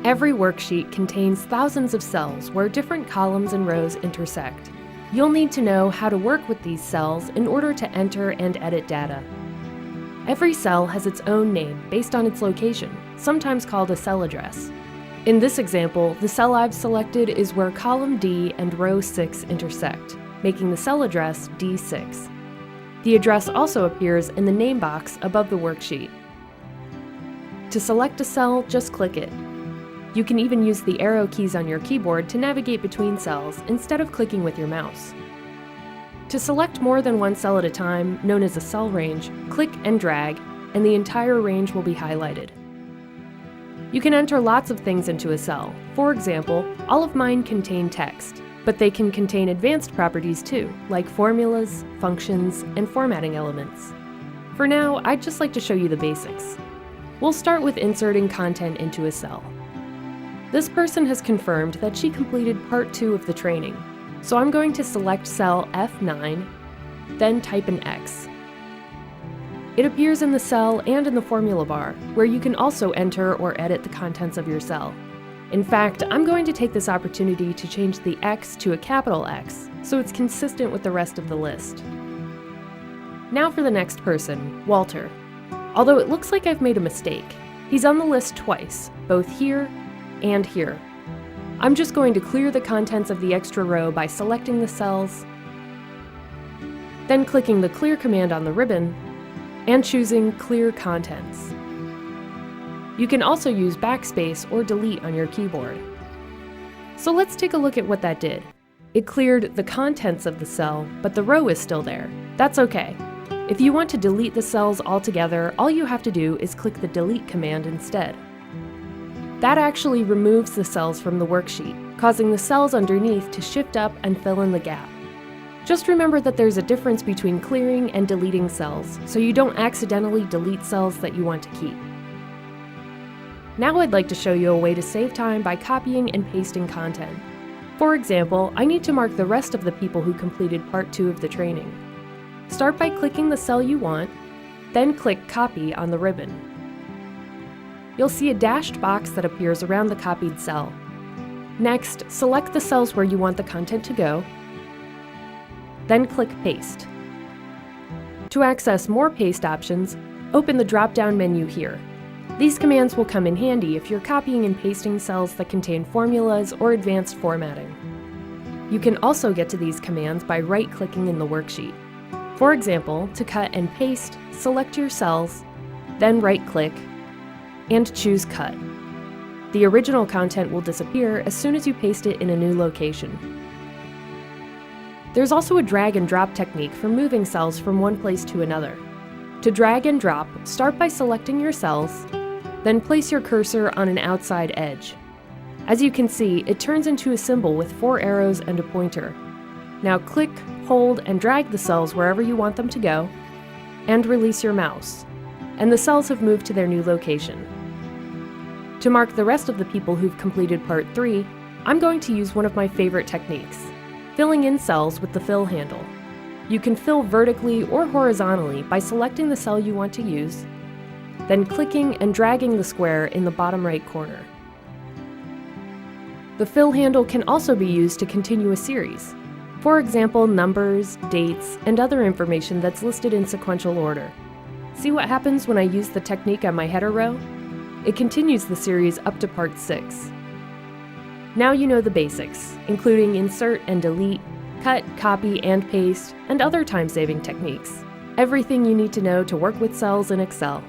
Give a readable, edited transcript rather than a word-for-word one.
Every worksheet contains thousands of cells where different columns and rows intersect. You'll need to know how to work with these cells in order to enter and edit data. Every cell has its own name based on its location, sometimes called a cell address. In this example, the cell I've selected is where column D and row 6 intersect, making the cell address D6. The address also appears in the name box above the worksheet. To select a cell, just click it. You can even use the arrow keys on your keyboard to navigate between cells instead of clicking with your mouse. To select more than one cell at a time, known as a cell range, click and drag, and the entire range will be highlighted. You can enter lots of things into a cell. For example, all of mine contain text, but they can contain advanced properties too, like formulas, functions, and formatting elements. For now, I'd just like to show you the basics. We'll start with inserting content into a cell. This person has confirmed that she completed part 2 of the training, so I'm going to select cell F9, then type an X. It appears in the cell and in the formula bar, where you can also enter or edit the contents of your cell. In fact, I'm going to take this opportunity to change the X to a capital X, so it's consistent with the rest of the list. Now for the next person, Walter. Although it looks like I've made a mistake, he's on the list twice, both here and here. I'm just going to clear the contents of the extra row by selecting the cells, then clicking the Clear command on the ribbon, and choosing Clear Contents. You can also use backspace or delete on your keyboard. So let's take a look at what that did. It cleared the contents of the cell, but the row is still there. That's okay. If you want to delete the cells altogether, all you have to do is click the Delete command instead. That actually removes the cells from the worksheet, causing the cells underneath to shift up and fill in the gap. Just remember that there's a difference between clearing and deleting cells, so you don't accidentally delete cells that you want to keep. Now I'd like to show you a way to save time by copying and pasting content. For example, I need to mark the rest of the people who completed part 2 of the training. Start by clicking the cell you want, then click Copy on the ribbon. You'll see a dashed box that appears around the copied cell. Next, select the cells where you want the content to go, then click Paste. To access more paste options, open the drop-down menu here. These commands will come in handy if you're copying and pasting cells that contain formulas or advanced formatting. You can also get to these commands by right-clicking in the worksheet. For example, to cut and paste, select your cells, then right-click, and choose Cut. The original content will disappear as soon as you paste it in a new location. There's also a drag and drop technique for moving cells from one place to another. To drag and drop, start by selecting your cells, then place your cursor on an outside edge. As you can see, it turns into a symbol with 4 arrows and a pointer. Now click, hold, and drag the cells wherever you want them to go, and release your mouse, and the cells have moved to their new location. To mark the rest of the people who've completed part 3, I'm going to use one of my favorite techniques, filling in cells with the fill handle. You can fill vertically or horizontally by selecting the cell you want to use, then clicking and dragging the square in the bottom right corner. The fill handle can also be used to continue a series. For example, numbers, dates, and other information that's listed in sequential order. See what happens when I use the technique on my header row? It continues the series up to part 6. Now you know the basics, including insert and delete, cut, copy, and paste, and other time-saving techniques. Everything you need to know to work with cells in Excel.